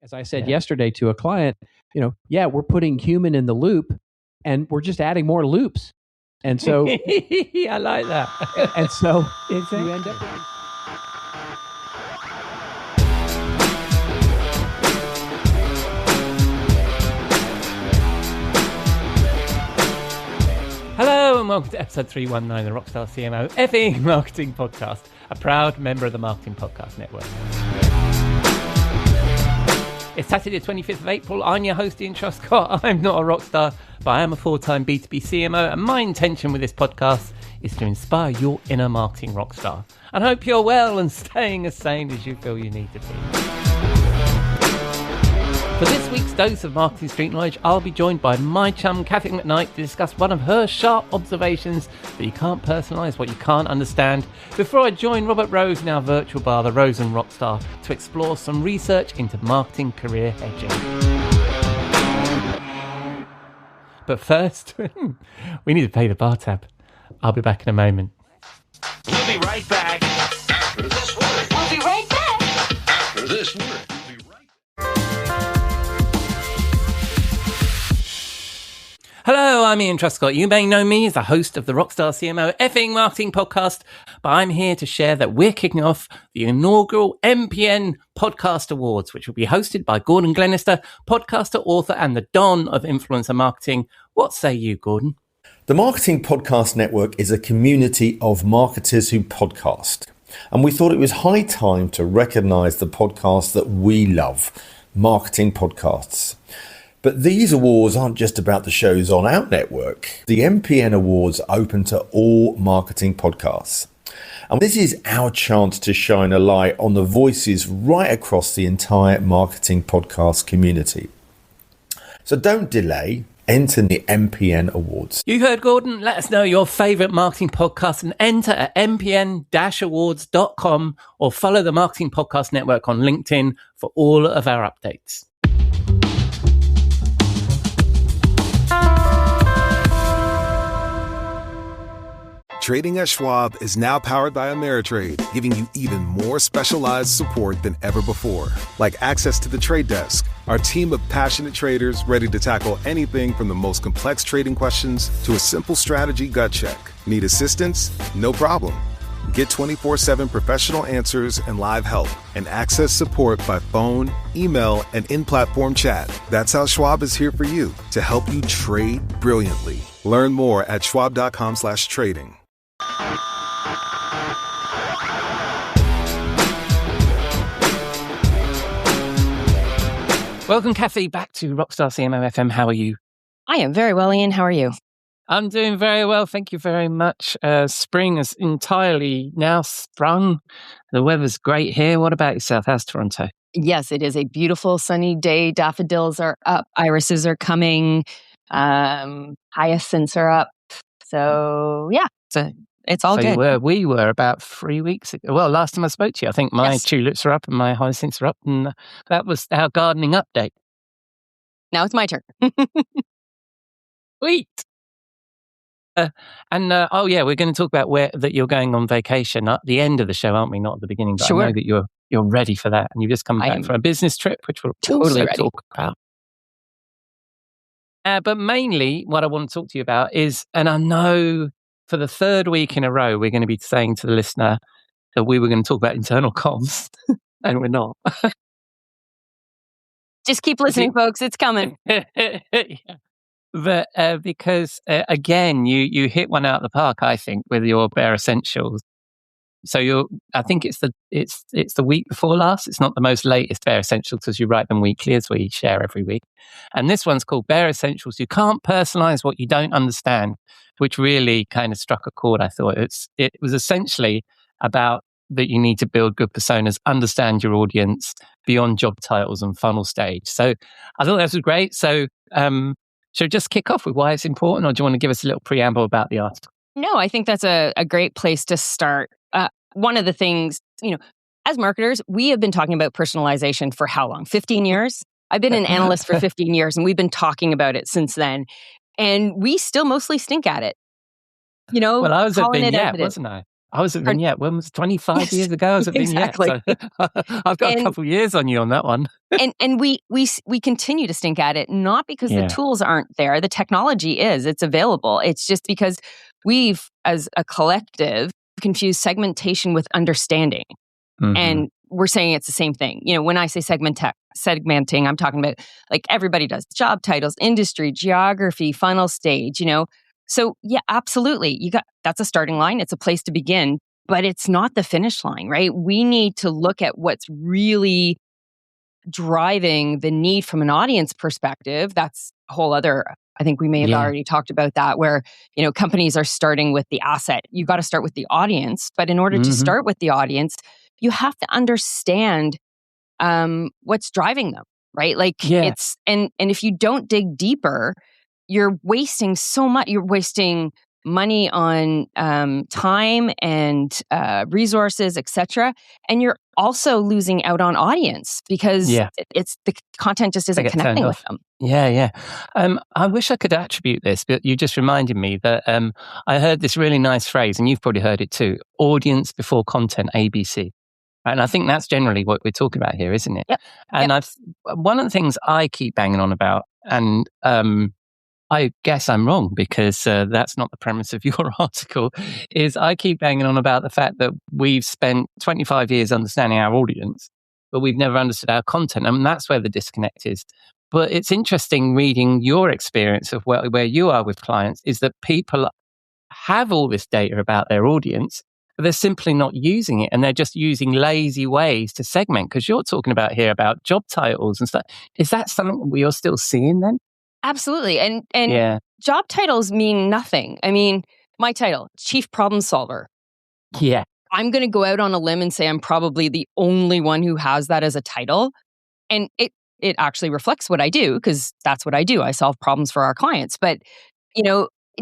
As I said yesterday to a client, we're putting human in the loop and we're just adding more loops. And so I like that. And so exactly. You end up Hello and welcome to episode 319 of the Rockstar CMO effing marketing podcast, a proud member of the Marketing Podcast Network. It's Saturday the 25th of April. I'm your host, Ian Truscott. I'm not a rock star, but I am a full-time B2B CMO, and my intention with this podcast is to inspire your inner marketing rock star. And I hope you're well and staying as sane as you feel you need to be. For this week's dose of marketing street knowledge, I'll be joined by my chum, Cathy McKnight, to discuss one of her sharp observations that you can't personalise what you can't understand, before I join Robert Rose in our virtual bar, the Rose Rockstar, to explore some research into marketing career hedging. But first, we need to pay the bar tab. I'll be back in a moment. We'll be right back after this word. We'll be right back After this word. Hello, I'm Ian Truscott. You may know me as the host of the Rockstar CMO effing marketing podcast, but I'm here to share that we're kicking off the inaugural MPN Podcast Awards, which will be hosted by Gordon Glenister, podcaster, author, and the Don of influencer marketing. What say you, Gordon? The Marketing Podcast Network is a community of marketers who podcast. And we thought it was high time to recognize the podcasts that we love, marketing podcasts. But these awards aren't just about the shows on our network. The MPN Awards are open to all marketing podcasts. And this is our chance to shine a light on the voices right across the entire marketing podcast community. So don't delay. Enter the MPN Awards. You heard Gordon. Let us know your favourite marketing podcast and enter at mpn-awards.com or follow the Marketing Podcast Network on LinkedIn for all of our updates. Trading at Schwab is now powered by Ameritrade, giving you even more specialized support than ever before. Like access to the trade desk, our team of passionate traders ready to tackle anything from the most complex trading questions to a simple strategy gut check. Need assistance? No problem. Get 24/7 professional answers and live help, and access support by phone, email, and in-platform chat. That's how Schwab is here for you, to help you trade brilliantly. Learn more at schwab.com/trading. Welcome, Cathy, back to Rockstar CMO FM. How are you? I am very well, Ian. How are you? I'm doing very well. Thank you very much. Spring has entirely now sprung. The weather's great here. What about yourself? How's Toronto? Yes, it is a beautiful sunny day. Daffodils are up. Irises are coming. Hyacinths are up. So, yeah, it's all good. We were about 3 weeks ago. Well, last time I spoke to you, I think my tulips are up and my hyacinths are up. And that was our gardening update. Now it's my turn. Sweet. We're going to talk about that you're going on vacation at the end of the show, aren't we? Not at the beginning, but sure. I know that you're ready for that, and you've just come back from a business trip, which we'll totally talk about. But mainly, what I want to talk to you about is, and I know for the third week in a row, we're going to be saying to the listener that we were going to talk about internal comms, and we're not. Just keep listening, folks. It's coming. Yeah. But because again, you hit one out of the park, I think, with your bare essentials. So I think it's the week before last. It's not the most latest bare essentials because you write them weekly, as we share every week. And this one's called Bare Essentials. You can't personalize what you don't understand, which really kind of struck a chord. I thought it was essentially about that you need to build good personas, understand your audience beyond job titles and funnel stage. So I thought that was great. So should we just kick off with why it's important, or do you want to give us a little preamble about the article? No, I think that's a great place to start. One of the things, as marketers, we have been talking about personalization for how long? 15 years? I've been an analyst for 15 years, and we've been talking about it since then. And we still mostly stink at it. Well, I was at Vignette, wasn't I? I was at Vignette. When was it? 25 years ago? I was at Vignette. Exactly. So I've got a couple of years on you on that one. and we continue to stink at it, not because the tools aren't there. The technology it's available. It's just because we've, as a collective, confused segmentation with understanding. Mm-hmm. And we're saying it's the same thing. When I say segmenting, I'm talking about like everybody does job titles, industry, geography, final stage, So yeah, absolutely. That's a starting line. It's a place to begin, but it's not the finish line, right? We need to look at what's really driving the need from an audience perspective. That's a whole other, I think we may have already talked about that, where, companies are starting with the asset. You got to start with the audience, but in order to start with the audience, you have to understand what's driving them, right? Like it's, and if you don't dig deeper, you're wasting so much. You're wasting money on time and resources, etc. And you're also losing out on audience because it's the content just isn't connecting with them. Yeah. I wish I could attribute this, but you just reminded me that I heard this really nice phrase, and you've probably heard it too: audience before content, ABC. And I think that's generally what we're talking about here, isn't it? Yep. And one of the things I keep banging on about, and I guess I'm wrong because that's not the premise of your article, is I keep banging on about the fact that we've spent 25 years understanding our audience, but we've never understood our content. And that's where the disconnect is. But it's interesting reading your experience of where you are with clients, is that people have all this data about their audience, but they're simply not using it. And they're just using lazy ways to segment. Because you're talking about here about job titles and stuff. Is that something we are still seeing then? Absolutely. And job titles mean nothing. I mean, my title, Chief Problem Solver. Yeah. I'm going to go out on a limb and say I'm probably the only one who has that as a title. And it actually reflects what I do, because that's what I do. I solve problems for our clients. But,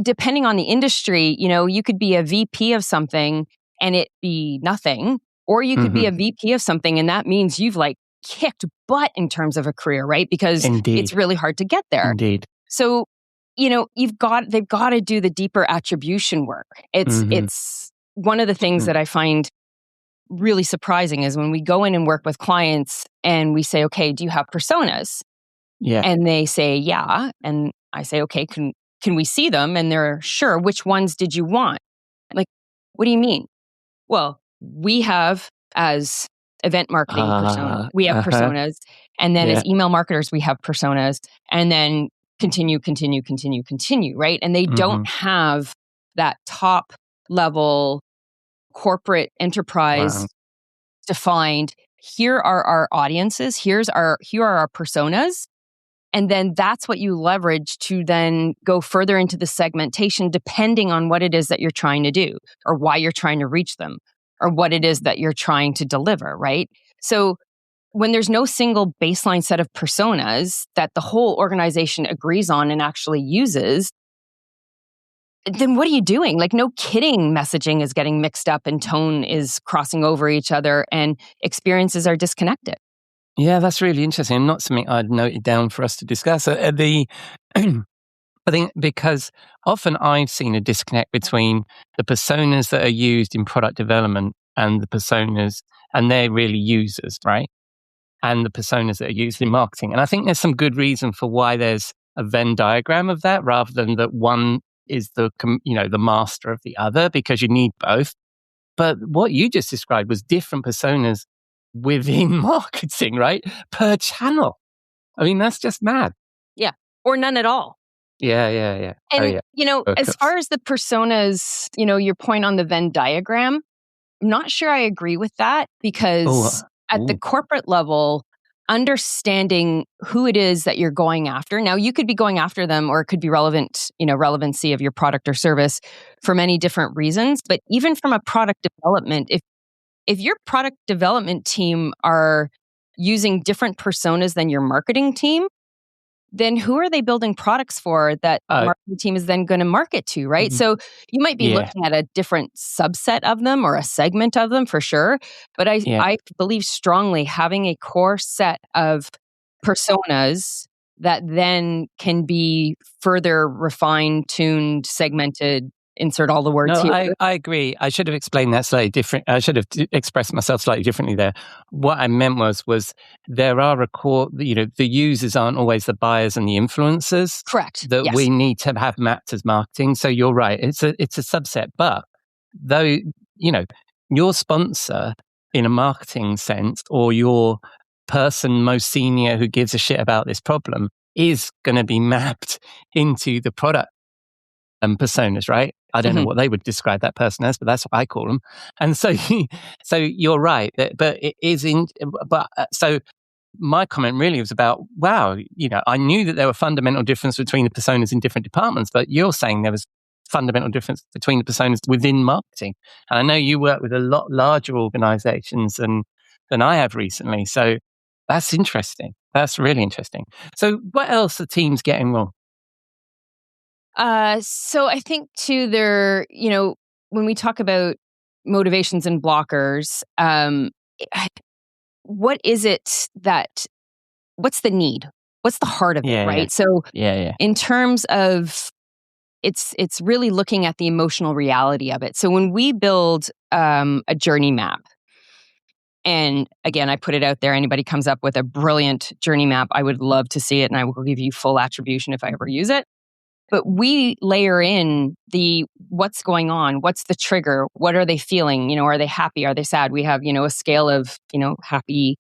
depending on the industry, you could be a VP of something and it be nothing, or you could be a VP of something and that means you've kicked butt in terms of a career, right? Because it's really hard to get there. Indeed. So, they've got to do the deeper attribution work. It's one of the things that I find really surprising is when we go in and work with clients and we say, okay, do you have personas? Yeah. And they say, yeah. And I say, okay, can we see them? And they're, sure. Which ones did you want? I'm like, what do you mean? Well, we have, as event marketing persona, we have personas. And then as email marketers, we have personas. And then continue, right? And they don't have that top level corporate enterprise defined. Here are our audiences. Here are our personas. And then that's what you leverage to then go further into the segmentation, depending on what it is that you're trying to do, or why you're trying to reach them, or what it is that you're trying to deliver, right? So when there's no single baseline set of personas that the whole organization agrees on and actually uses, then what are you doing? No kidding, messaging is getting mixed up and tone is crossing over each other and experiences are disconnected. Yeah, that's really interesting. And not something I'd noted down for us to discuss. I think because often I've seen a disconnect between the personas that are used in product development and the personas, and they're really users, right? And the personas that are used in marketing. And I think there's some good reason for why there's a Venn diagram of that, rather than that one is the master of the other, because you need both. But what you just described was different personas within marketing, right? Per channel. I mean, that's just mad. Yeah. Or none at all. Yeah. And, as far as the personas, your point on the Venn diagram, I'm not sure I agree with that, because at the corporate level, understanding who it is that you're going after. Now, you could be going after them, or it could be relevancy of your product or service for many different reasons. But even from a product development, if your product development team are using different personas than your marketing team, then who are they building products for that the marketing team is then going to market to, right? So you might be looking at a different subset of them or a segment of them for sure. But I believe strongly having a core set of personas that then can be further refined, tuned, segmented, insert all the words No, here. I agree. I should have explained that slightly different. I should have expressed myself slightly differently there. What I meant was there are the users aren't always the buyers and the influencers Correct. that Yes. we need to have mapped as marketing. So you're right. It's a subset, but though, your sponsor in a marketing sense, or your person most senior who gives a shit about this problem, is going to be mapped into the product and personas, right? I don't know what they would describe that person as, but that's what I call them. And so, so you're right. But it is so my comment really was about, wow, I knew that there were fundamental difference between the personas in different departments, but you're saying there was fundamental difference between the personas within marketing. And I know you work with a lot larger organizations than I have recently. So that's interesting. That's really interesting. So what else are teams getting wrong? So I think too, when we talk about motivations and blockers, what is it what's the need? What's the heart of it, right? Yeah. So Yeah. in terms of it's really looking at the emotional reality of it. So when we build a journey map, and again, I put it out there, anybody comes up with a brilliant journey map, I would love to see it, and I will give you full attribution if I ever use it. But we layer in what's going on, what's the trigger, what are they feeling, are they happy, are they sad? We have, a scale of, happy,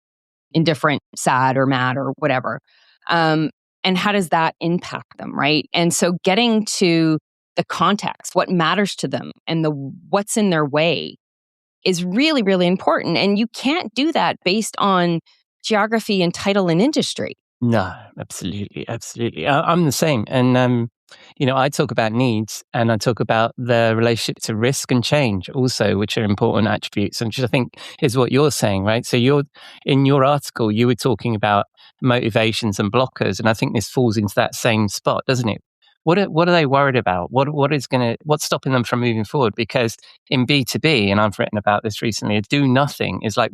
indifferent, sad, or mad, or whatever. And how does that impact them, right? And so getting to the context, what matters to them, and what's in their way is really, really important. And you can't do that based on geography and title and industry. No, absolutely. I'm the same. And, I talk about needs, and I talk about the relationship to risk and change also, which are important attributes, and which I think is what you're saying, right? So in your article, you were talking about motivations and blockers, and I think this falls into that same spot, doesn't it? What are they worried about? What's stopping them from moving forward? Because in B2B, and I've written about this recently, do nothing is like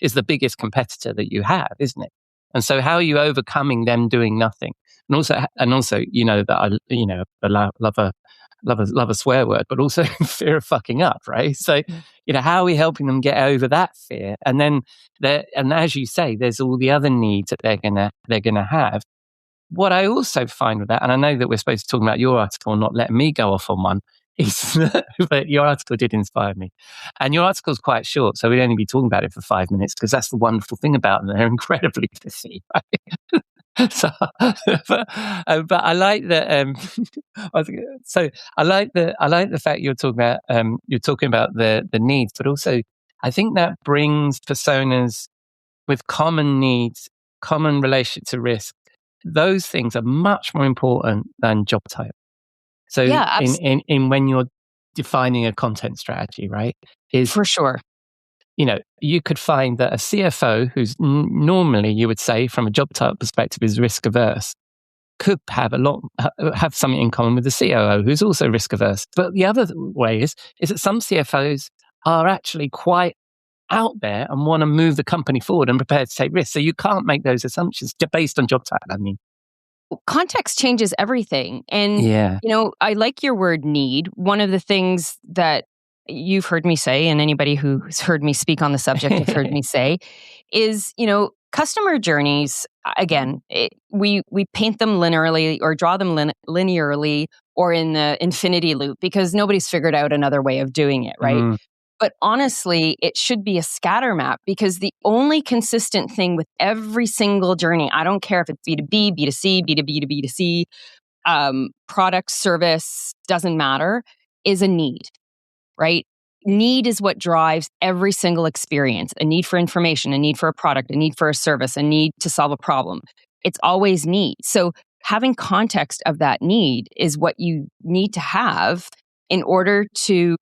is the biggest competitor that you have, isn't it? And so how are you overcoming them doing nothing? And also, that I love a swear word, but also fear of fucking up, right? So, how are we helping them get over that fear? And then and as you say, there's all the other needs that they're gonna have. What I also find with that, and I know that we're supposed to talk about your article, not letting me go off on one, is but your article did inspire me. And your article is quite short, so we'd only be talking about it for 5 minutes, because that's the wonderful thing about them. They're incredibly pithy, right? So, but I like that. So I like the fact you're talking about the needs, but also I think that brings personas with common needs, common relationship to risk. Those things are much more important than job title. So Yeah, in when you're defining a content strategy, right? Is for sure. You could find that a CFO who's normally, you would say, from a job title perspective, is risk averse, could have have something in common with the COO who's also risk averse. But the other way is that some CFOs are actually quite out there and want to move the company forward and prepared to take risks. So you can't make those assumptions based on job title. I mean, context changes everything. And, yeah. I like your word need. One of the things that you've heard me say, and anybody who's heard me speak on the subject has heard me say, is, customer journeys, again, we paint them linearly or draw them linearly or in the infinity loop, because nobody's figured out another way of doing it, right? Mm. But honestly, it should be a scatter map, because the only consistent thing with every single journey, I don't care if it's B2B, B2C, B2B to B2C, product, service, doesn't matter, is a need, right? Need is what drives every single experience. A need for information, a need for a product, a need for a service, a need to solve a problem. It's always need. So having context of that need is what you need to have in order to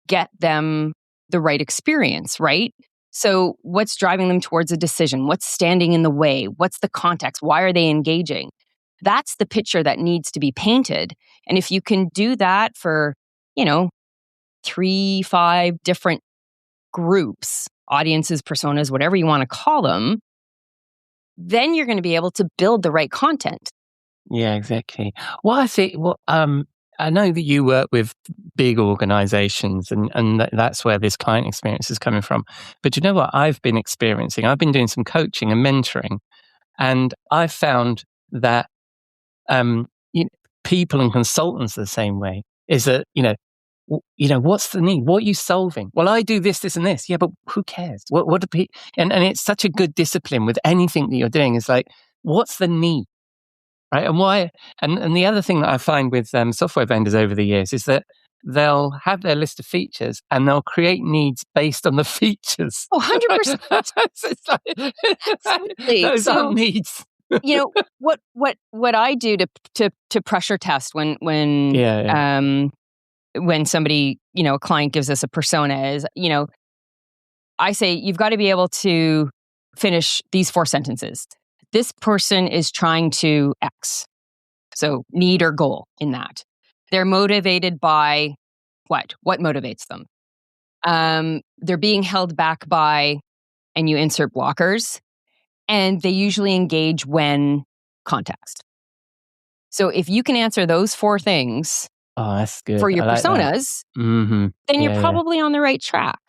get them the right experience, right? So what's driving them towards a decision? What's standing in the way? What's the context? Why are they engaging? That's the picture that needs to be painted. And if you can do that for, 3, 5 different groups, audiences, personas, whatever you want to call them, then you're going to be able to build the right content. Yeah, exactly. Well, I think I know that you work with big organizations and that's where this client experience is coming from. But you know what I've been experiencing? I've been doing some coaching and mentoring, and I've found that people and consultants are the same way. Is that, what's the need? What are you solving? Well, I do this, and this. Yeah, but who cares? What do people? And it's such a good discipline with anything that you're doing. Is like, what's the need? Right. And why? And the other thing that I find with software vendors over the years is that they'll have their list of features and they'll create needs based on the features. Oh, 100%. It's like, Absolutely. those So, aren't needs. what I do to pressure test when somebody, a client gives us a persona is, I say, you've got to be able to finish these 4 sentences. This person is trying to X. So need or goal in that. They're motivated by what? What motivates them? They're being held back by, and you insert blockers, and they usually engage when context. So if you can answer those 4 things that's good. for your I like personas, then you're probably on the right track.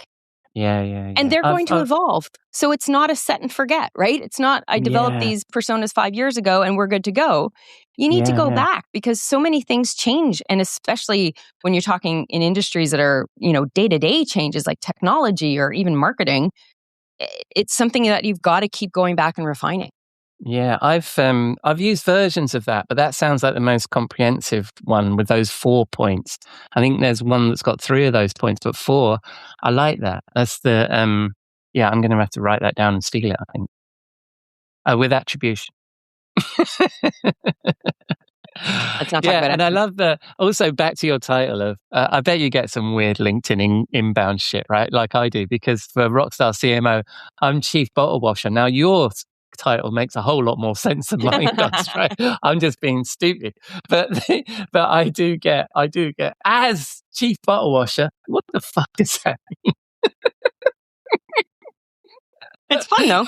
Yeah. And they're going to evolve. So it's not a set and forget, right? It's not, I developed these personas 5 years ago and we're good to go. You need to go back because so many things change. And especially when you're talking in industries that are, day-to-day changes like technology or even marketing, it's something that you've got to keep going back and refining. Yeah, I've used versions of that, but that sounds like the most comprehensive one with those 4 points. I think there's one that's got 3 of those points, but 4, I like that. That's the I'm going to have to write that down and steal it, I think. With attribution. Let's not talk about it. And I love also back to your title of, I bet you get some weird LinkedIn inbound shit, right? Like I do, because for Rockstar CMO, I'm chief bottle washer. Now your title makes a whole lot more sense than mine does, right? I'm just being stupid. But I do get as chief bottle washer. What the fuck does that mean? It's fun though.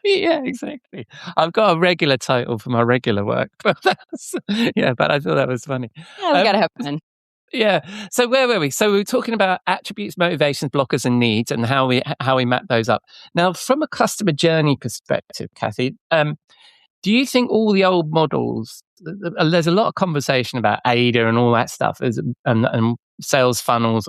Yeah, exactly. I've got a regular title for my regular work, but but I thought that was funny. Yeah, we gotta have fun. Yeah. So where were we? So we were talking about attributes, motivations, blockers, and needs, and how we map those up. Now, from a customer journey perspective, Cathy, do you think all the old models? There's a lot of conversation about ADA and all that stuff, and sales funnels.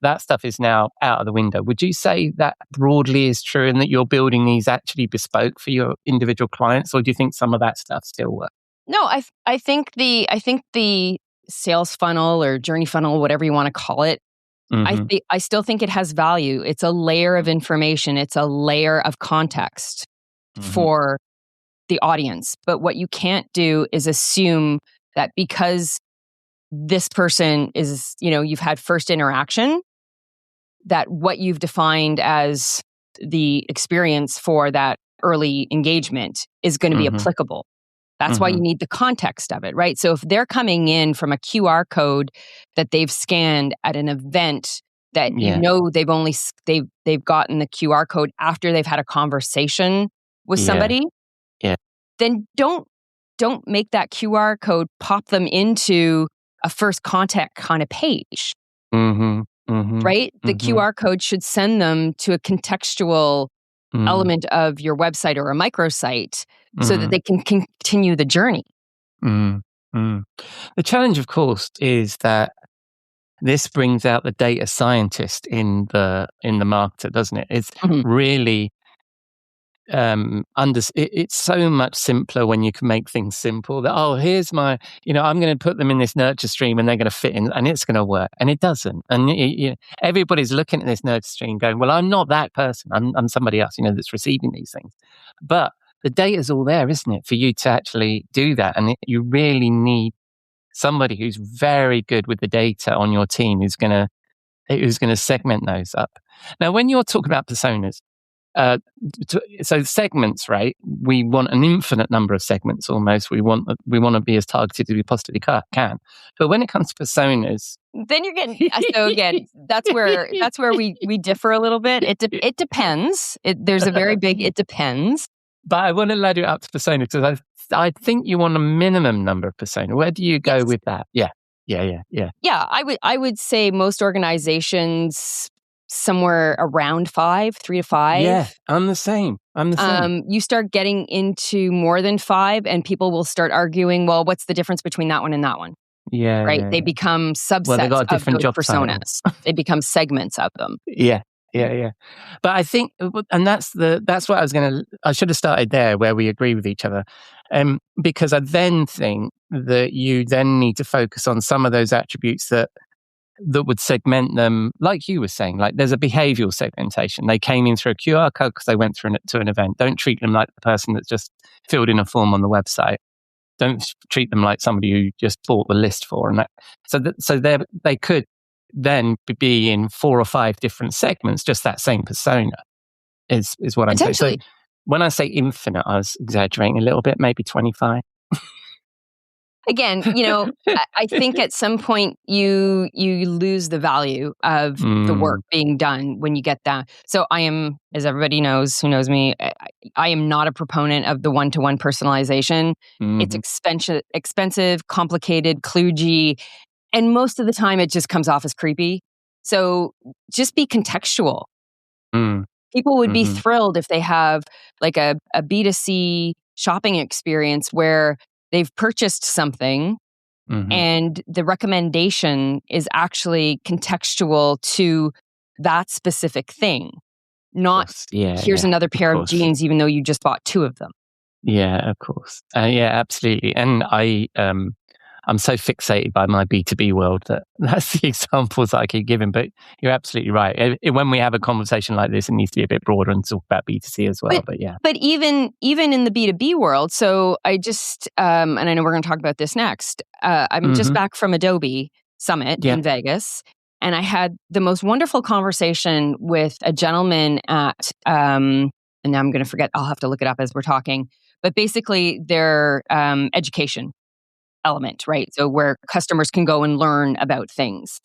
That stuff is now out of the window. Would you say that broadly is true, and that you're building these actually bespoke for your individual clients, or do you think some of that stuff still works? No, I think the sales funnel or journey funnel, whatever you want to call it, I still think it has value. It's a layer of information. It's a layer of context for the audience. But what you can't do is assume that because this person is, you've had first interaction, that what you've defined as the experience for that early engagement is going to be applicable. That's why you need the context of it, right? So if they're coming in from a QR code that they've scanned at an event that they've gotten the QR code after they've had a conversation with somebody, then don't make that QR code pop them into a first contact kind of page. Right? The QR code should send them to a contextual element of your website or a microsite so that they can continue the journey. The challenge, of course, is that this brings out the data scientist in the marketer, doesn't it? It's really it's so much simpler when you can make things simple. That here's my, I'm going to put them in this nurture stream and they're going to fit in and it's going to work, and it doesn't. And everybody's looking at this nurture stream going, well, I'm not that person. I'm somebody else, that's receiving these things. But the data's all there, isn't it, for you to actually do that? And you really need somebody who's very good with the data on your team who's going to segment those up. Now, when you're talking about personas, so segments, right? We want an infinite number of segments almost. We want to be as targeted as we possibly can. But when it comes to personas, then you're getting so again. That's where we differ a little bit. It depends. There's a very big it depends. But I want to ladder it up to persona because I think you want a minimum number of persona. Where do you go with that? Yeah. Yeah. Yeah, I would say most organizations somewhere around 5, 3 to 5. Yeah, I'm the same. You start getting into more than 5 and people will start arguing, well, what's the difference between that one and that one? Yeah, Right? yeah. They become Well, they subsets got a of different those job title. personas. They become segments of them. Yeah. But I think, and that's what I should have started there where we agree with each other. Because I then think that you then need to focus on some of those attributes that would segment them, like you were saying, like there's a behavioral segmentation. They came in through a QR code because they went through to an event. Don't treat them like the person that's just filled in a form on the website. Don't treat them like somebody who just bought the list for. And that, they could then be in 4 or 5 different segments, just that same persona is what I'm saying. So when I say infinite, I was exaggerating a little bit, maybe 25. Again, I think at some point you lose the value of the work being done when you get that. So I am, as everybody knows who knows me, I am not a proponent of the one-to-one personalization. It's expensive, complicated, kludgy, and most of the time it just comes off as creepy. So just be contextual. People would be thrilled if they have like a B2C shopping experience where they've purchased something and the recommendation is actually contextual to that specific thing. Not here's another pair of jeans, even though you just bought 2 of them. Yeah, of course. Yeah, absolutely. And I'm so fixated by my B2B world that's the examples that I keep giving. But you're absolutely right. When we have a conversation like this, it needs to be a bit broader and talk about B2C as well. But yeah. But even in the B2B world, so I just, and I know we're going to talk about this next, I'm just back from Adobe Summit in Vegas. And I had the most wonderful conversation with a gentleman at, and now I'm going to forget, I'll have to look it up as we're talking. But basically, their education element, right? So where customers can go and learn about things.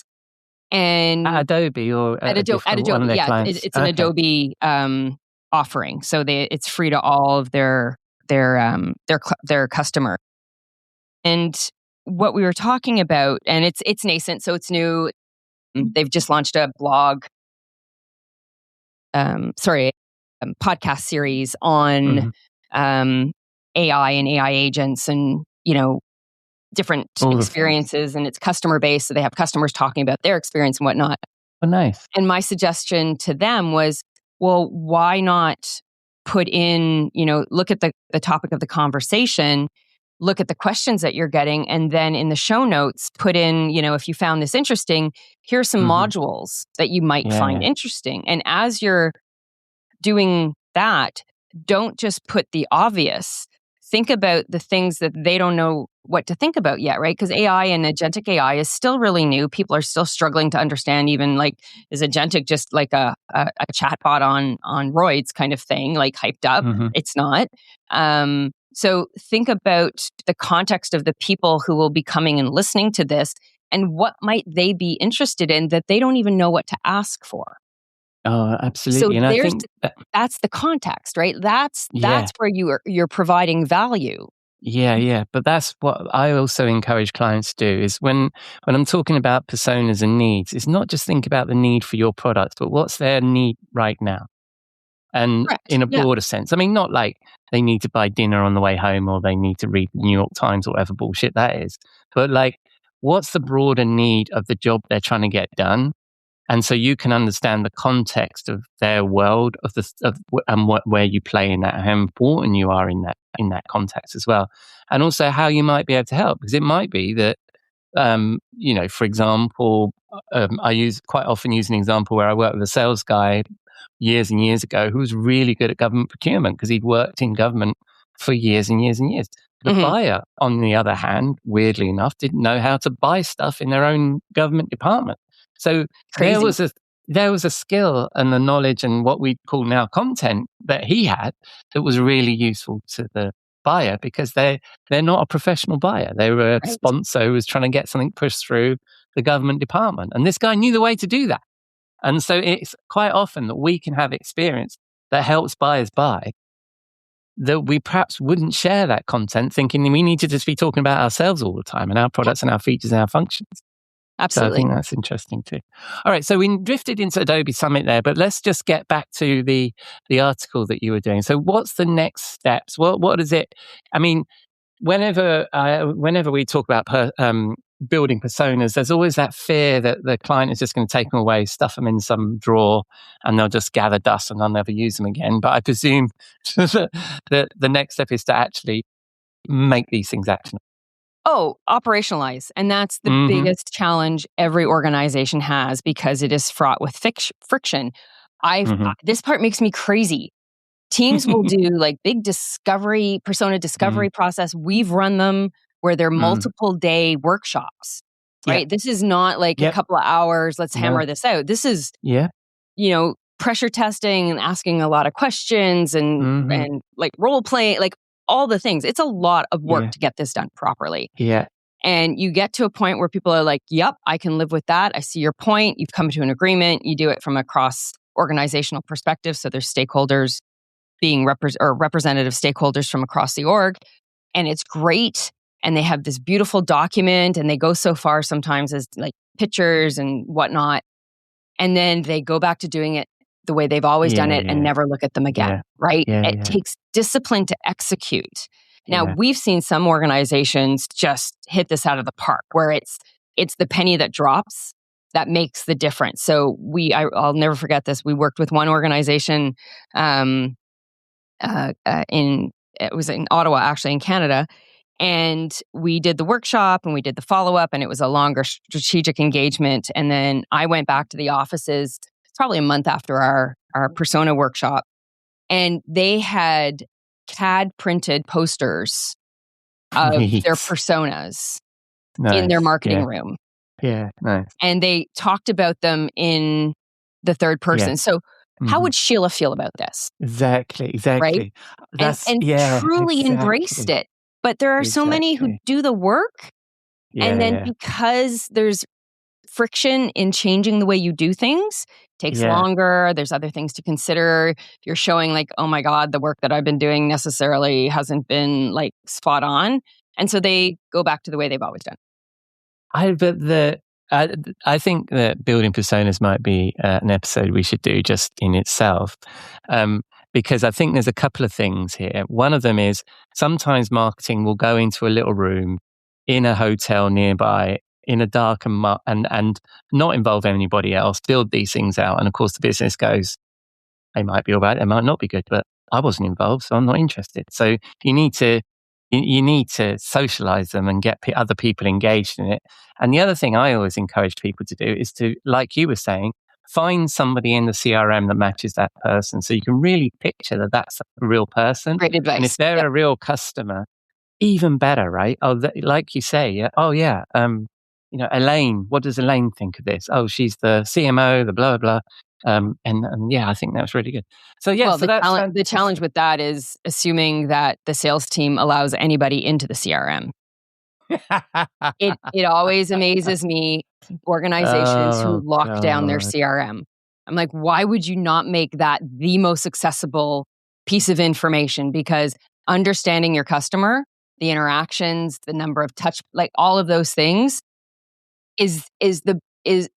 And at Adobe or at Adobe, one of their clients? It's an Adobe offering. So it's free to all of their customer. And what we were talking about, and it's nascent, so it's new. They've just launched a blog, podcast series on AI and AI agents and, different experiences, and it's customer based. So they have customers talking about their experience and whatnot. Oh, nice. And my suggestion to them was, well, why not put in, look at the topic of the conversation, look at the questions that you're getting, and then in the show notes, put in, if you found this interesting, here's some modules that you might find interesting. And as you're doing that, don't just put the obvious. Think about the things that they don't know what to think about yet, right? Because AI and agentic AI is still really new. People are still struggling to understand even like, is agentic just like a chatbot on roids kind of thing, like hyped up? It's not. So think about the context of the people who will be coming and listening to this and what might they be interested in that they don't even know what to ask for. Oh, absolutely. So and I think that's the context, right? That's where you're providing value. Yeah. But that's what I also encourage clients to do is when I'm talking about personas and needs, it's not just think about the need for your product, but what's their need right now. And in a broader sense, I mean, not like they need to buy dinner on the way home or they need to read the New York Times or whatever bullshit that is. But like, what's the broader need of the job they're trying to get done? And so you can understand the context of their world and where you play in that, how important you are in that context as well, and also how you might be able to help. Because it might be that, for example, I quite often use an example where I worked with a sales guy years and years ago who was really good at government procurement because he'd worked in government for years and years and years. The buyer, on the other hand, weirdly enough, didn't know how to buy stuff in their own government department. So there was a skill and the knowledge and what we call now content that he had that was really useful to the buyer because they're not a professional buyer. They were a sponsor who was trying to get something pushed through the government department. And this guy knew the way to do that. And so it's quite often that we can have experience that helps buyers buy that we perhaps wouldn't share that content, thinking we need to just be talking about ourselves all the time and our products and our features and our functions. Absolutely. So I think that's interesting too. All right, so we drifted into Adobe Summit there, but let's just get back to the article that you were doing. So what's the next steps? What is it? I mean, whenever we talk about building personas, there's always that fear that the client is just going to take them away, stuff them in some drawer, and they'll just gather dust and they'll never use them again. But I presume that the next step is to actually make these things actionable. Oh, operationalize. And that's the biggest challenge every organization has because it is fraught with friction. This part makes me crazy. Teams will do like big persona discovery process. We've run them where they're multiple day workshops, right? Yep. This is not like a couple of hours, let's hammer this out. This is, pressure testing and asking a lot of questions and like role play, like all the things. It's a lot of work to get this done properly. Yeah. And you get to a point where people are like, yep, I can live with that. I see your point. You've come to an agreement. You do it from a cross-organizational perspective. So there's stakeholders being representative stakeholders from across the org. And it's great. And they have this beautiful document and they go so far sometimes as like pictures and whatnot. And then they go back to doing it the way they've always done it and never look at them again, right? It takes discipline to execute. Now, we've seen some organizations just hit this out of the park where it's the penny that drops that makes the difference. So I'll never forget this. We worked with one organization it was in Ottawa, actually, in Canada. And we did the workshop and we did the follow-up and it was a longer strategic engagement. And then I went back to the offices probably a month after our persona workshop. And they had CAD printed posters of their personas in their marketing room. Yeah, nice. And they talked about them in the third person. Yeah. So how would Sheila feel about this? Exactly. Right? And truly embraced it. But there are so many who do the work. And then because there's friction in changing the way you do things, takes longer. There's other things to consider. You're showing like, oh my God, the work that I've been doing necessarily hasn't been like spot on. And so they go back to the way they've always done. I think that building personas might be an episode we should do just in itself. Because I think there's a couple of things here. One of them is sometimes marketing will go into a little room in a hotel nearby in a dark and not involve anybody else, build these things out. And of course the business goes, they might be all right, they might not be good, but I wasn't involved, so I'm not interested. So you need to socialize them and get other people engaged in it. And the other thing I always encourage people to do is to, like you were saying, find somebody in the CRM that matches that person. So you can really picture that that's a real person. Great advice. And if they're a real customer, even better, right? Like you say, Elaine, what does Elaine think of this? Oh, she's the CMO, the blah, blah. And I think that's really good. So, the challenge with that is assuming that the sales team allows anybody into the CRM. It always amazes me, organizations who lock down their CRM. I'm like, why would you not make that the most accessible piece of information? Because understanding your customer, the interactions, the number of touch, like all of those things is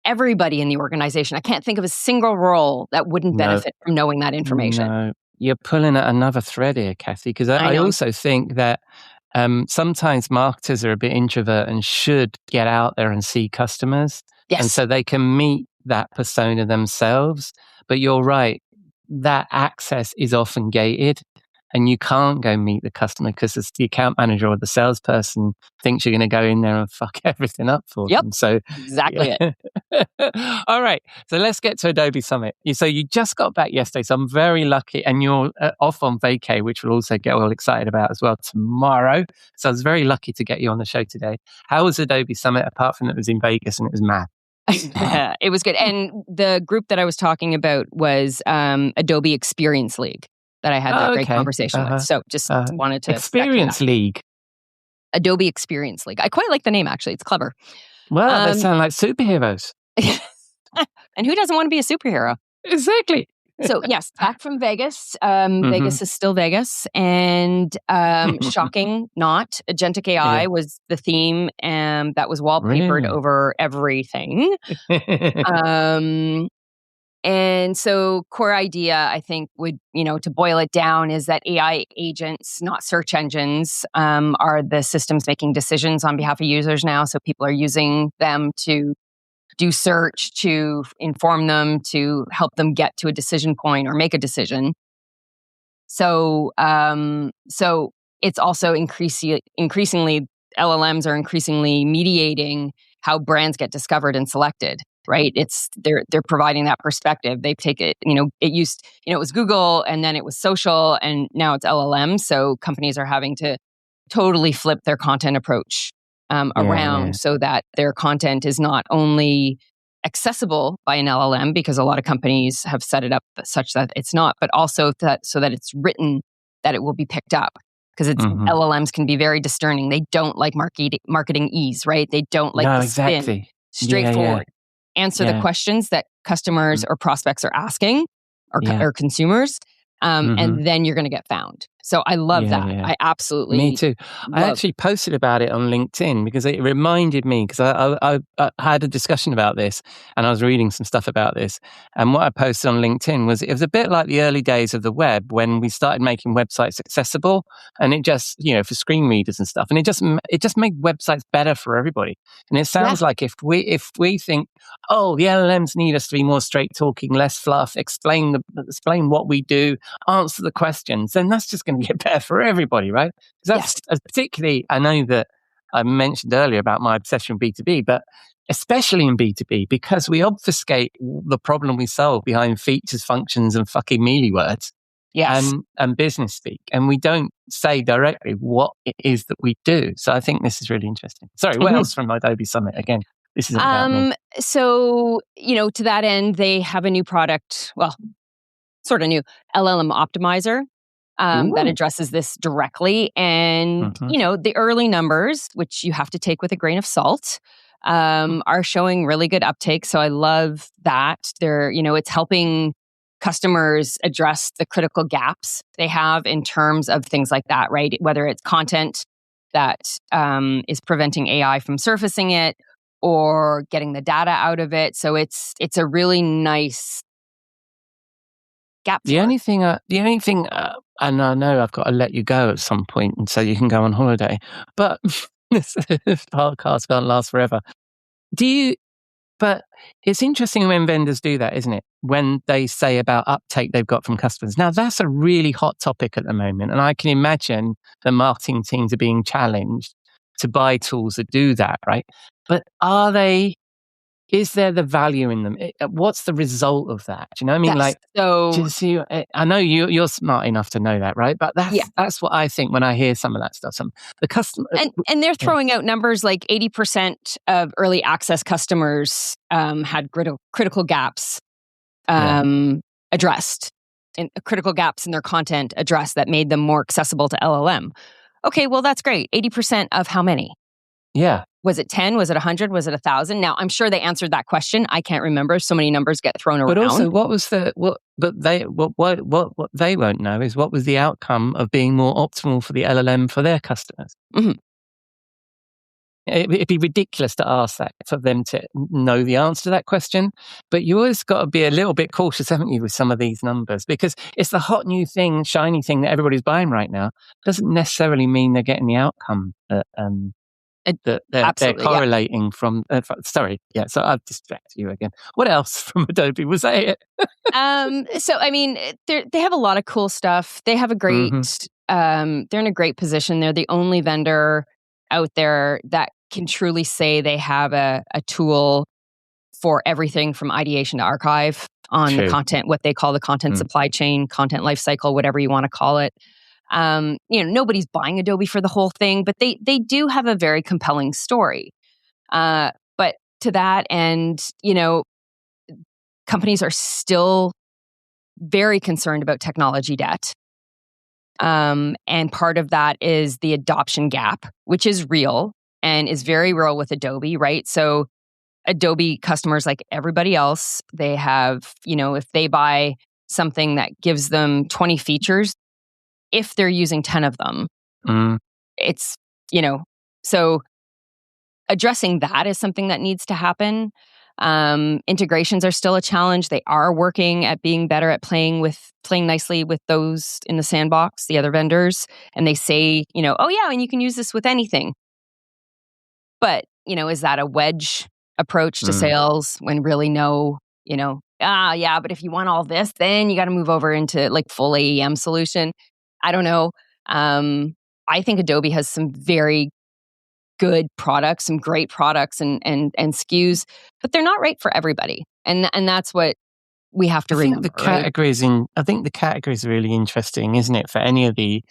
everybody in the organization. I can't think of a single role that wouldn't benefit from knowing that information. No, you're pulling at another thread here, Cathy, because I also think that sometimes marketers are a bit introvert and should get out there and see customers. Yes. And so they can meet that persona themselves. But you're right, that access is often gated. And you can't go meet the customer because the account manager or the salesperson thinks you're going to go in there and fuck everything up for them. So exactly it. All right. So let's get to Adobe Summit. So you just got back yesterday. So I'm very lucky. And you're off on vacay, which we'll also get all excited about as well tomorrow. So I was very lucky to get you on the show today. How was Adobe Summit, apart from that it was in Vegas and it was mad? It was good. And the group that I was talking about was Adobe Experience League. That I had that great conversation with. So just wanted to... Experience League. Adobe Experience League. I quite like the name, actually. It's clever. Well, they sound like superheroes. And who doesn't want to be a superhero? Exactly. So yes, back from Vegas. Mhm. Vegas is still Vegas, and shocking not, agentic AI Yeah. was the theme, and that was wallpapered Really? over everything. And so core idea, I think, would, to boil it down, is that AI agents, not search engines, are the systems making decisions on behalf of users now. So people are using them to do search, to inform them, to help them get to a decision point or make a decision. So, so it's also increasingly LLMs are increasingly mediating how brands get discovered and selected. Right? They're providing that perspective. They take it. It was Google, and then it was social, and now it's LLM. So companies are having to totally flip their content approach around so that their content is not only accessible by an LLM, because a lot of companies have set it up such that it's not, but also so that it's written that it will be picked up. Because LLMs can be very discerning. They don't like marketing ease, right? They don't like the spin. Exactly. Straightforward. Answer the questions that customers or prospects are asking, or consumers, and then you're going to get found. So I love that. Yeah. I absolutely. Me too. I actually posted about it on LinkedIn because it reminded me, because I had a discussion about this and I was reading some stuff about this. And what I posted on LinkedIn was, it was a bit like the early days of the web when we started making websites accessible, and it just, for screen readers and stuff. And it just made websites better for everybody. And it sounds like if we think, oh, the LLMs need us to be more straight talking, less fluff, explain what we do, answer the questions, then that's just going to get better for everybody, right? Because that's particularly, I know that I mentioned earlier about my obsession with B2B, but especially in B2B, because we obfuscate the problem we solve behind features, functions, and fucking mealy words. And business speak, and we don't say directly what it is that we do. So I think this is really interesting. Sorry, what else from Adobe Summit? Again, this isn't about me. So, to that end, they have a new product, well, sort of new, LLM Optimizer, that addresses this directly. And, the early numbers, which you have to take with a grain of salt, are showing really good uptake. So I love that. It's helping customers address the critical gaps they have in terms of things like that, right? Whether it's content that is preventing AI from surfacing it, or getting the data out of it. So it's a really nice gap. The only thing, and I know I've got to let you go at some point, and so you can go on holiday. But this podcast can't last forever. But it's interesting when vendors do that, isn't it? When they say about uptake they've got from customers. Now, that's a really hot topic at the moment. And I can imagine the marketing teams are being challenged to buy tools that do that, right? But is there the value in them? What's the result of that? Do you know what I mean? I know you're smart enough to know that, right? But that's what I think when I hear some of that stuff. The customer, and they're throwing out numbers like 80% of early access customers had critical gaps addressed, and critical gaps in their content addressed that made them more accessible to LLM. Okay, well, that's great. 80% of how many? Yeah. Was it 10? Was it 100? Was it 1,000? Now, I'm sure they answered that question. I can't remember. So many numbers get thrown around. But also, what they won't know is what was the outcome of being more optimal for the LLM for their customers. Mm-hmm. It'd be ridiculous to ask that, for them to know the answer to that question. But you always got to be a little bit cautious, haven't you, with some of these numbers? Because it's the hot new thing, shiny thing that everybody's buying right now. Doesn't necessarily mean they're getting the outcome that they're correlating from. Sorry, so I've distracted you again. What else from Adobe? Was that it? So I mean, they have a lot of cool stuff. They have a great. They're in a great position. They're the only vendor out there that can truly say they have a tool for everything from ideation to archive on the content, what they call the content supply chain, content lifecycle, whatever you want to call it. Nobody's buying Adobe for the whole thing, but they do have a very compelling story. But to that end, companies are still very concerned about technology debt. And part of that is the adoption gap, which is real and is very real with Adobe, right? So Adobe customers, like everybody else, they have, if they buy something that gives them 20 features if they're using 10 of them. It's, so addressing that is something that needs to happen. Integrations are still a challenge. They are working at being better at playing nicely with those in the sandbox, the other vendors. And they say, oh yeah, and you can use this with anything. But, is that a wedge approach to sales when really no, yeah, but if you want all this, then you got to move over into like full AEM solution. I don't know. I think Adobe has some very good products, some great products and SKUs, but they're not right for everybody. And that's what we have to remember. I think the categories are really interesting, isn't it? For any of the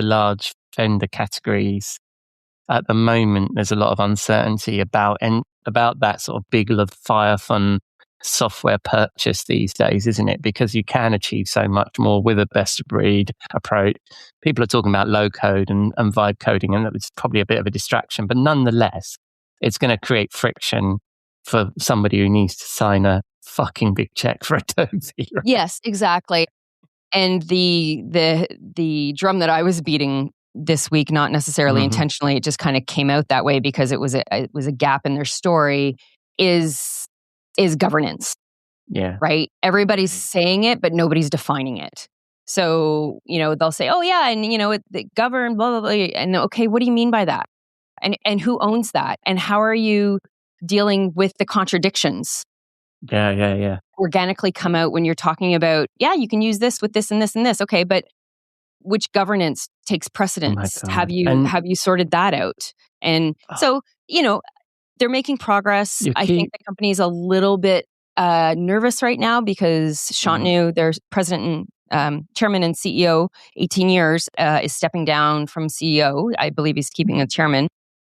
large vendor categories, at the moment, there's a lot of uncertainty about that sort of big Leviathan software purchase these days, isn't it? Because you can achieve so much more with a best of breed approach. People are talking about low code and vibe coding, and it's probably a bit of a distraction, but nonetheless, it's going to create friction for somebody who needs to sign a fucking big check for Adobe. Right? Yes, exactly. And the drum that I was beating this week, not necessarily intentionally, it just kind of came out that way because it was a gap in their story, is governance. Yeah. Right? Everybody's saying it, but nobody's defining it. So, they'll say, oh yeah, and it govern, blah, blah, blah. And okay, what do you mean by that? And who owns that? And how are you dealing with the contradictions? Yeah. Organically come out when you're talking about, yeah, you can use this with this and this and this. Okay, but which governance takes precedence? Have you sorted that out? And so, they're making progress. I think the company's a little bit nervous right now because Shantanu, their president and chairman and CEO, 18 years, is stepping down from CEO. I believe he's keeping a chairman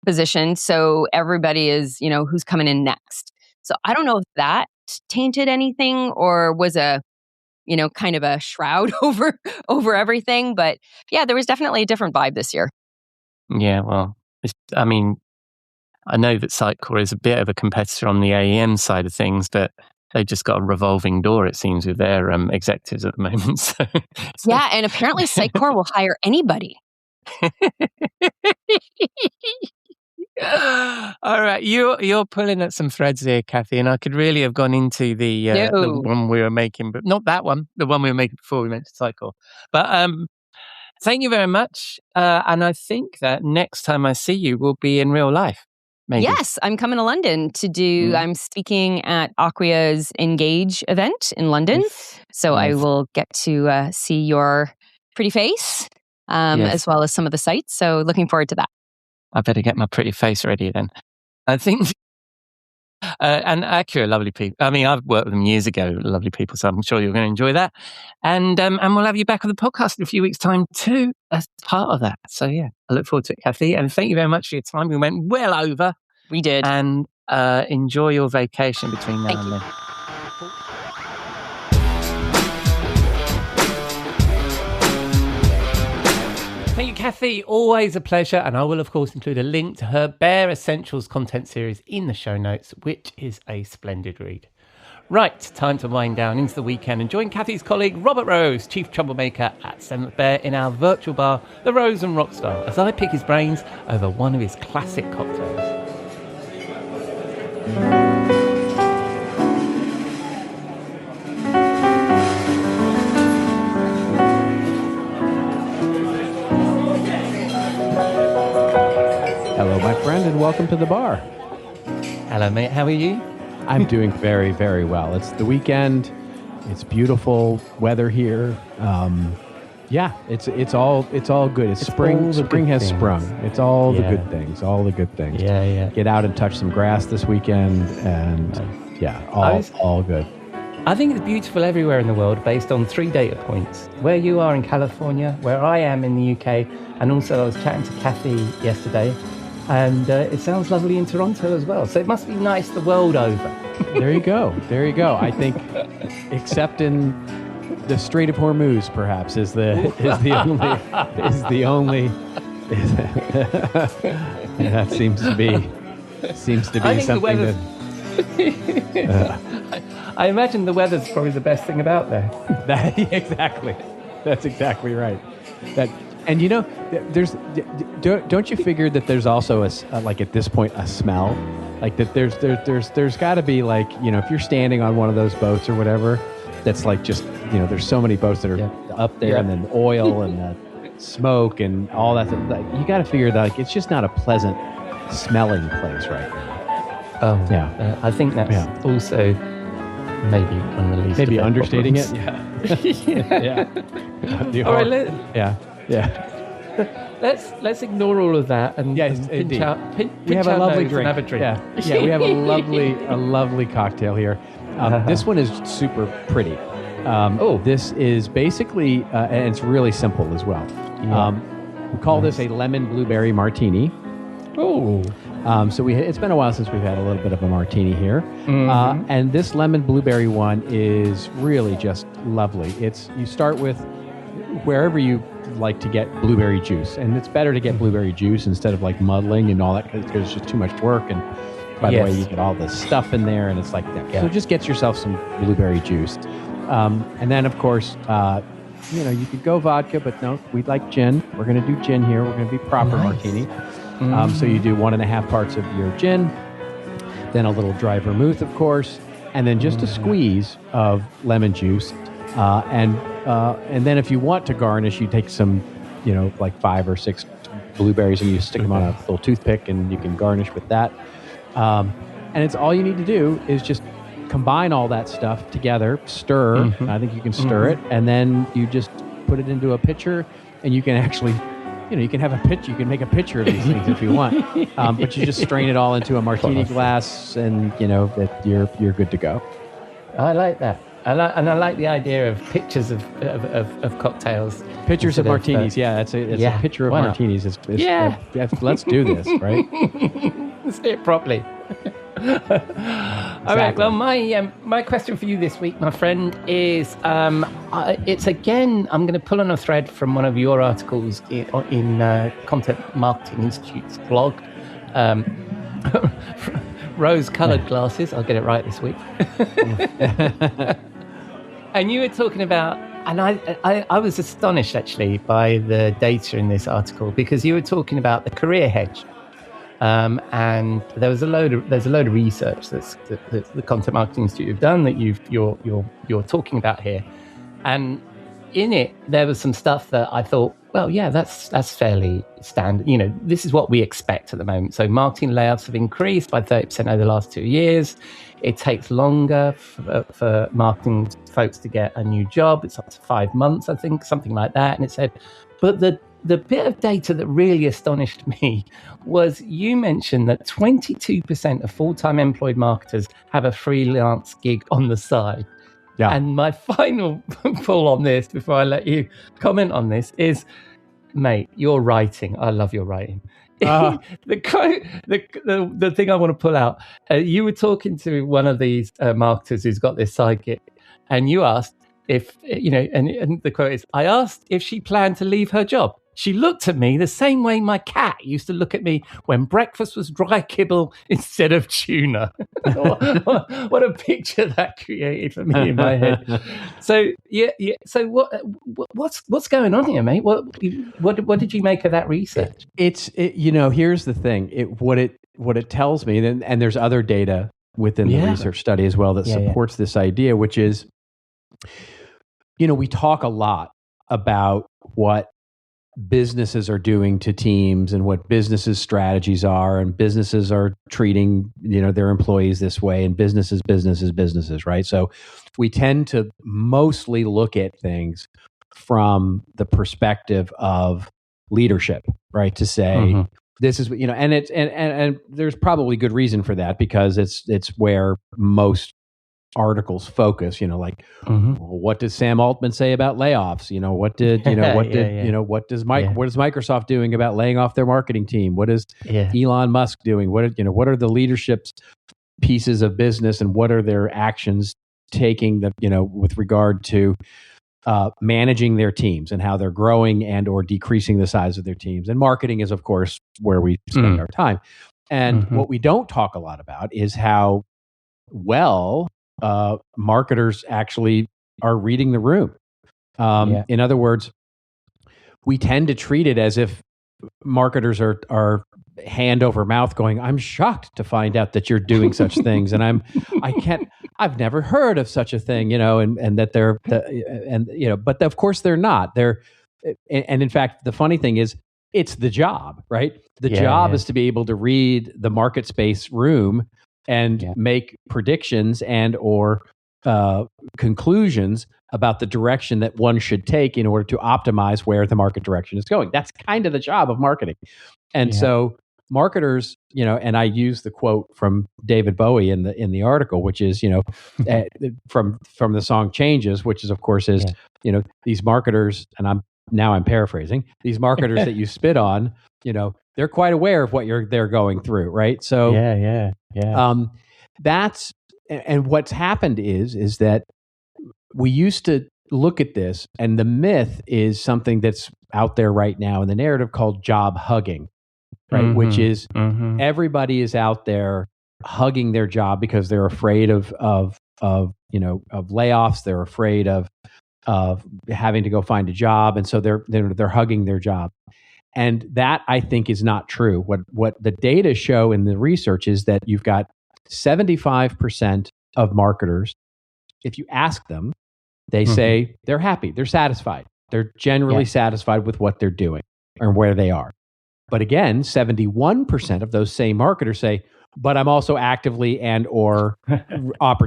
position. So everybody is, who's coming in next. So I don't know if that tainted anything or was a kind of a shroud over everything. But yeah, there was definitely a different vibe this year. Yeah, well, I know that Sitecore is a bit of a competitor on the AEM side of things, but they've just got a revolving door, it seems, with their executives at the moment. So. Yeah, and apparently Sitecore will hire anybody. All right, you're pulling at some threads here, Cathy, and I could really have gone into the one we were making, but not that one, the one we were making before we mentioned Cycle. But thank you very much, and I think that next time I see you will be in real life. Maybe. Yes, I'm coming to London to do. I'm speaking at Acquia's Engage event in London, so I will get to see your pretty face as well as some of the sites. So looking forward to that. I better get my pretty face ready then. I think, and Acura, lovely people. I mean, I've worked with them years ago, lovely people, so I'm sure you're going to enjoy that. And we'll have you back on the podcast in a few weeks' time too, as part of that. So yeah, I look forward to it, Cathy. And thank you very much for your time. We went well over. We did. And enjoy your vacation between now and then. Thank you, Cathy. Always a pleasure. And I will, of course, include a link to her Bare Essentials content series in the show notes, which is a splendid read. Right, time to wind down into the weekend and join Cathy's colleague, Robert Rose, Chief Troublemaker at 7th Bear, in our virtual bar, the Rose Rockstar, as I pick his brains over one of his classic cocktails. Hello, my friend, and welcome to the bar. Hello, mate. How are you? I'm doing very, very well. It's the weekend. It's beautiful weather here. Yeah, it's all good. It's spring. Spring has sprung. It's all the good things. All the good things. Yeah. Get out and touch some grass this weekend, and all good. I think it's beautiful everywhere in the world based on 3 data points. Where you are in California, where I am in the UK, and also I was chatting to Cathy yesterday, and it sounds lovely in Toronto as well. So it must be nice the world over. There you go. I think, except in the Strait of Hormuz, perhaps is the only. That seems to be something that. I imagine the weather's probably the best thing about there. Exactly. That's exactly right. And don't you figure that there's also like at this point a smell, like that there's got to be like, if you're standing on one of those boats or whatever, that's like just there's so many boats that are up there, and then the oil and the smoke and all that. Like, you got to figure that like it's just not a pleasant smelling place right now. Oh yeah, I think that's also maybe one of the least. Maybe understating problems. it. Yeah. All right. Let's ignore all of that and pinch out. We have a lovely drink. Have a drink. Yeah. We have a lovely cocktail here. This one is super pretty. This is basically, and it's really simple as well. We call this a lemon blueberry martini. Oh. So it's been a while since we've had a little bit of a martini here. And this lemon blueberry one is really just lovely. You start with wherever you like to get blueberry juice, and it's better to get blueberry juice instead of like muddling and all that, because it's just too much work. And by the way, you get all the stuff in there, and it's like that. So just get yourself some blueberry juice. And then, of course, you could go vodka, but no, we like gin. We're going to do gin here. We're going to be proper martini. So you do 1.5 parts of your gin, then a little dry vermouth, of course, and then just a squeeze of lemon juice. And then if you want to garnish, you take some, like 5 or 6 blueberries and you stick them on a little toothpick, and you can garnish with that. And it's all you need to do is just combine all that stuff together, stir. I think you can stir it, and then you just put it into a pitcher, and you can actually, you can have a pitcher. You can make a pitcher of these things if you want, but you just strain it all into a martini glass, and that you're good to go. I like that. I like the idea of pictures of cocktails. Pictures of martinis. It's a picture of martinis. Let's do this, right? Let's do it properly. All right. Well, my question for you this week, my friend, is it's again. I'm going to pull on a thread from one of your articles in Content Marketing Institute's blog. Rose-colored glasses. I'll get it right this week. And you were talking about, and I was astonished actually by the data in this article, because you were talking about the career hedge. And there's a load of research that the Content Marketing Institute have done that you're talking about here, and in it there was some stuff that I thought, well, yeah, that's fairly standard. This is what we expect at the moment. So marketing layoffs have increased by 30% over the last 2 years. It takes longer for marketing folks to get a new job. It's up to 5 months, I think, something like that. And it said, but the bit of data that really astonished me was you mentioned that 22% of full-time employed marketers have a freelance gig on the side. Yeah. And my final pull on this, before I let you comment on this, is, mate, your writing. I love your writing. The quote, the thing I want to pull out. You were talking to one of these marketers who's got this side gig, and you asked if and the quote is, "I asked if she planned to leave her job. She looked at me the same way my cat used to look at me when breakfast was dry kibble instead of tuna." What a picture that created for me in my head. So So what's going on here, mate? What did you make of that research? Here's the thing. What it tells me, and there's other data within the research study as well that supports this idea, which is, we talk a lot about what businesses are doing to teams and what businesses' strategies are, and businesses are treating their employees this way, and businesses, right? So we tend to mostly look at things from the perspective of leadership, right? To say this is and it's and there's probably good reason for that, because it's where most articles focus, what does Sam Altman say about layoffs? What does Microsoft doing about laying off their marketing team? What is Elon Musk doing? What are the leadership's pieces of business, and what are their actions taking with regard to managing their teams, and how they're growing and or decreasing the size of their teams? And marketing is, of course, where we spend our time. And what we don't talk a lot about is how well marketers actually are reading the room. In other words, we tend to treat it as if marketers are hand over mouth going, I'm shocked to find out that you're doing such things. And I've never heard of such a thing, and that they're, but of course they're not. And in fact, the funny thing is, it's the job, right? The job is to be able to read the market space room and make predictions and or conclusions about the direction that one should take in order to optimize where the market direction is going. That's kind of the job of marketing. And so marketers, and I use the quote from David Bowie in the article, which is, from the song Changes, which is, of course, these marketers, and I'm paraphrasing, these marketers that you spit on, they're quite aware of what they're going through, right? So that's, and what's happened is that we used to look at this, and the myth is something that's out there right now in the narrative called job hugging, right? Which is everybody is out there hugging their job because they're afraid of layoffs. They're afraid of having to go find a job, and so they're hugging their job. And that, I think, is not true. What the data show in the research is that you've got 75% of marketers, if you ask them, they say they're happy, they're satisfied, they're generally satisfied with what they're doing or where they are. But again, 71% of those same marketers say, but I'm also actively and or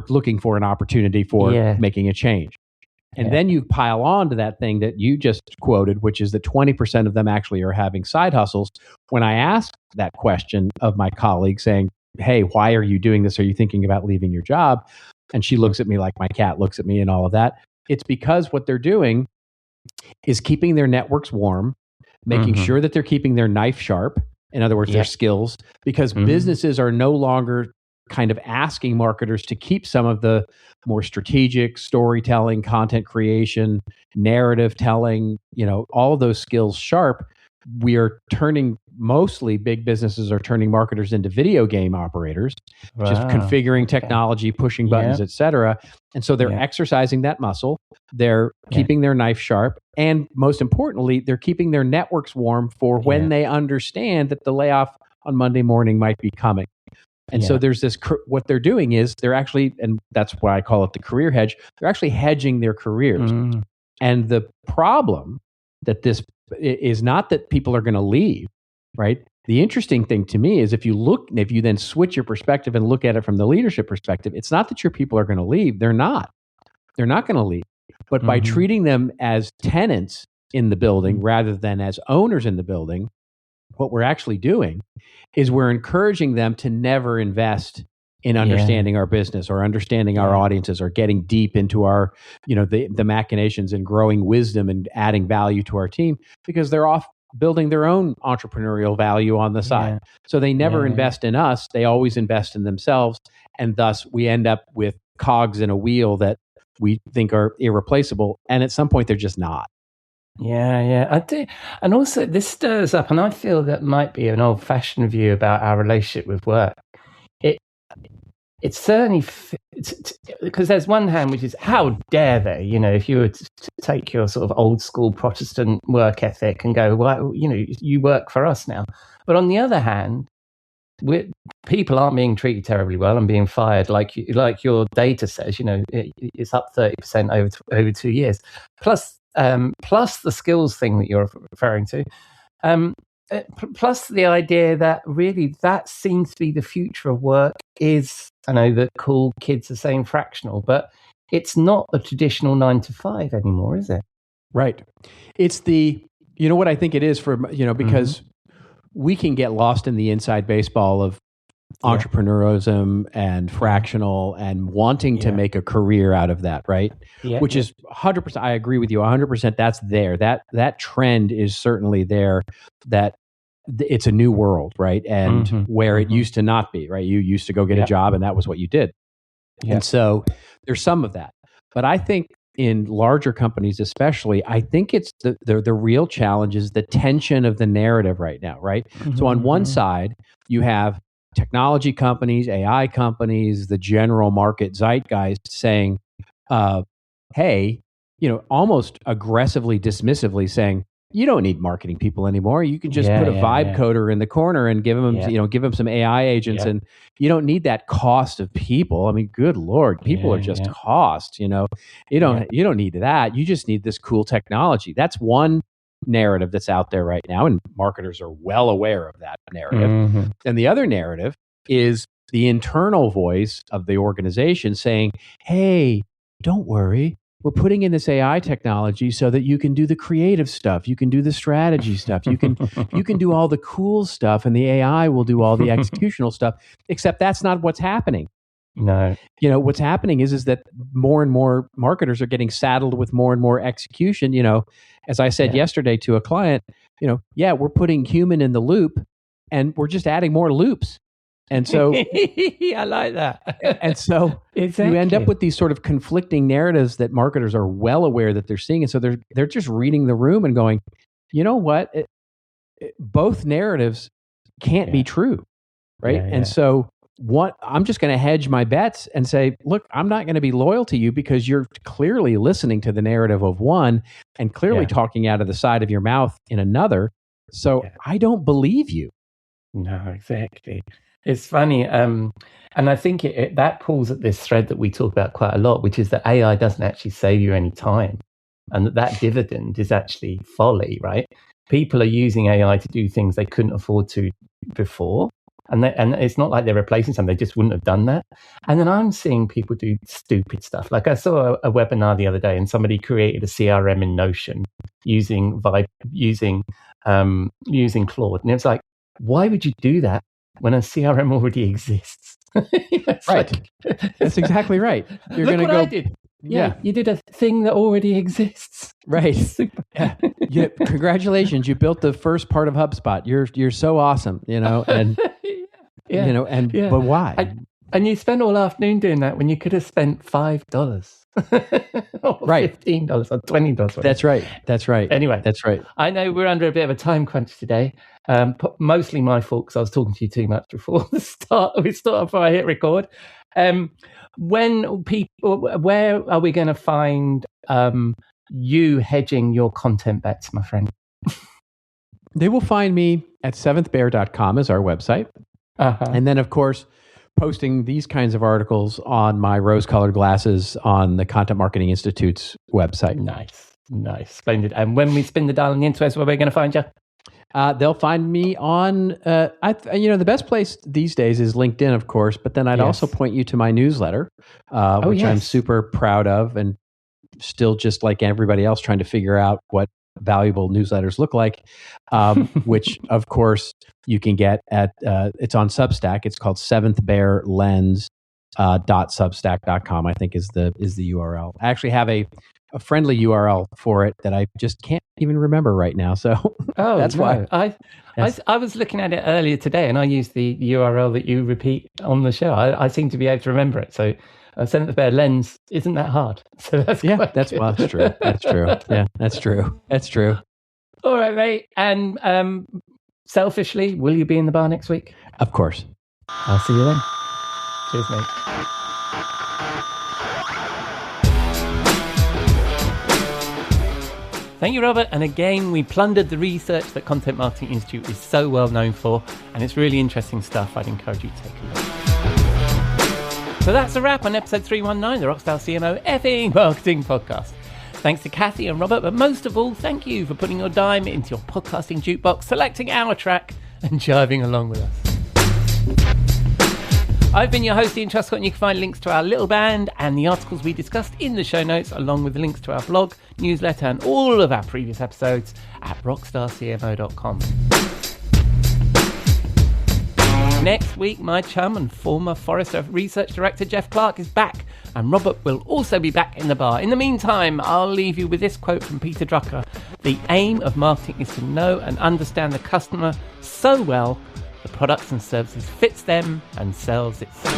looking for an opportunity for making a change. And then you pile on to that thing that you just quoted, which is that 20% of them actually are having side hustles. When I asked that question of my colleague saying, hey, why are you doing this? Are you thinking about leaving your job? And she looks at me like my cat looks at me and all of that. It's because what they're doing is keeping their networks warm, making sure that they're keeping their knife sharp. In other words, their skills, because businesses are no longer kind of asking marketers to keep some of the more strategic storytelling, content creation, narrative telling, all of those skills sharp. We are turning, mostly big businesses are turning marketers into video game operators, just configuring technology, pushing buttons, et cetera. And so they're exercising that muscle. They're keeping their knife sharp. And most importantly, they're keeping their networks warm for when they understand that the layoff on Monday morning might be coming. And so there's this, what they're doing is they're actually, and that's why I call it the career hedge, they're actually hedging their careers. And the problem that this is not that people are going to leave, right? The interesting thing to me is if you then switch your perspective and look at it from the leadership perspective, it's not that your people are going to leave. They're not going to leave. But by treating them as tenants in the building rather than as owners in the building, what we're actually doing is we're encouraging them to never invest in understanding our business or understanding our audiences or getting deep into our, the machinations and growing wisdom and adding value to our team, because they're off building their own entrepreneurial value on the side. So they never invest in us. They always invest in themselves. And thus we end up with cogs in a wheel that we think are irreplaceable. And at some point they're just not. I do. And also this stirs up, and I feel that might be an old-fashioned view about our relationship with work. It's certainly, because there's one hand which is, how dare they, if you were to take your sort of old school Protestant work ethic and go, well, you work for us now. But on the other hand, people aren't being treated terribly well and being fired, like your data says, it's up 30% over 2 years. Plus the skills thing that you're referring to. Plus the idea that really that seems to be the future of work is, I know that cool kids are saying fractional, but it's not the traditional 9 to 5 anymore, is it? Right. It's what I think it is for, because we can get lost in the inside baseball of entrepreneurism and fractional and wanting to make a career out of that, right? Which is 100%. I agree with you 100%. That's there. That trend is certainly there, that it's a new world, right? And where it used to not be, right? You used to go get a job and that was what you did. And so there's some of that. But I think in larger companies especially, I think it's the real challenge is the tension of the narrative right now, right? So on one side, you have technology companies, AI companies, the general market zeitgeist saying, hey, almost aggressively, dismissively saying, you don't need marketing people anymore. You can just put a vibe coder in the corner and give them some AI agents, and you don't need that cost of people. I mean, good Lord, people are just cost. You don't need that. You just need this cool technology. That's one narrative that's out there right now, and marketers are well aware of that narrative. Mm-hmm. And the other narrative is the internal voice of the organization saying, hey, don't worry. We're putting in this AI technology so that you can do the creative stuff. You can do the strategy stuff. You can do all the cool stuff, and the AI will do all the executional stuff. Except that's not what's happening. No. What's happening is that more and more marketers are getting saddled with more and more execution. As I said yesterday to a client, we're putting human in the loop, and we're just adding more loops. And so I like that. And so exactly. You end up with these sort of conflicting narratives that marketers are well aware that they're seeing. And so they're just reading the room and going, you know what? Both narratives can't be true. Right. And so I'm just going to hedge my bets and say, look, I'm not going to be loyal to you because you're clearly listening to the narrative of one and clearly talking out of the side of your mouth in another. So I don't believe you. No, exactly. It's funny. And I think that pulls at this thread that we talk about quite a lot, which is that AI doesn't actually save you any time, and that dividend is actually folly, right? People are using AI to do things they couldn't afford to before. And it's not like they're replacing something. They just wouldn't have done that. And then I'm seeing people do stupid stuff. Like I saw a webinar the other day, and somebody created a CRM in Notion using Claude. And it was like, why would you do that when a CRM already exists? Right. That's exactly right. You're going to go. I did. Yeah, you did a thing that already exists. Right. Yeah. Congratulations, you built the first part of HubSpot. You're so awesome, and but why? And you spent all afternoon doing that when you could have spent $5 or $15 or $20. That's right. Anyway, that's right. I know we're under a bit of a time crunch today. Mostly my fault because I was talking to you too much before we started before I hit record. Where are we going to find you hedging your content bets, my friend? They will find me at seventhbear.com as our website. And then, of course, posting these kinds of articles on my rose-colored glasses on the Content Marketing Institute's website. Nice. Splendid. And when we spin the dial on the interwebs, where are we going to find you? They'll find me on, the best place these days is LinkedIn, of course, but then I'd also point you to my newsletter, which I'm super proud of, and still just like everybody else trying to figure out what valuable newsletters look like, which of course you can get at, it's on Substack. It's called seventhbearlens.substack.com, I think is the URL. I actually have a friendly URL for it that I just can't even remember right now. So that's why. I was looking at it earlier today, and I used the URL that you repeat on the show. I seem to be able to remember it. So Seventh Bear Lens isn't that hard. So that's true. That's true. Yeah, that's true. All right, mate. And selfishly, will you be in the bar next week? Of course. I'll see you then. Cheers, mate. Thank you, Robert. And again, we plundered the research that Content Marketing Institute is so well known for, and it's really interesting stuff. I'd encourage you to take a look. So that's a wrap on episode 319, the Rockstar CMO effing marketing podcast. Thanks to Cathy and Robert, but most of all, thank you for putting your dime into your podcasting jukebox, selecting our track, and jiving along with us. I've been your host, Ian Truscott, and you can find links to our little band and the articles we discussed in the show notes, along with links to our blog, newsletter, and all of our previous episodes at rockstarcmo.com. Next week, my chum and former Forrester Research Director Jeff Clark is back, and Robert will also be back in the bar. In the meantime, I'll leave you with this quote from Peter Drucker: "The aim of marketing is to know and understand the customer so well the products and services fits them and sells itself."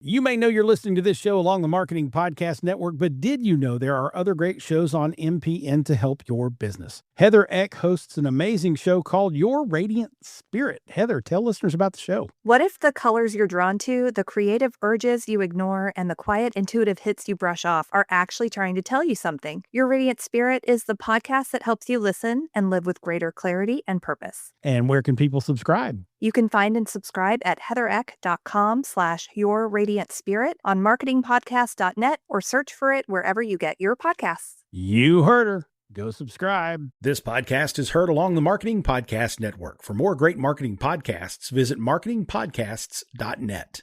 You may know you're listening to this show along the Marketing Podcast Network, but did you know there are other great shows on MPN to help your business? Heather Eck hosts an amazing show called Your Radiant Spirit. Heather, tell listeners about the show. What if the colors you're drawn to, the creative urges you ignore, and the quiet intuitive hits you brush off are actually trying to tell you something? Your Radiant Spirit is the podcast that helps you listen and live with greater clarity and purpose. And where can people subscribe? You can find and subscribe at heathereck.com/yourradiantspirit, on marketingpodcast.net, or search for it wherever you get your podcasts. You heard her. Go subscribe. This podcast is heard along the Marketing Podcast Network. For more great marketing podcasts, visit marketingpodcasts.net.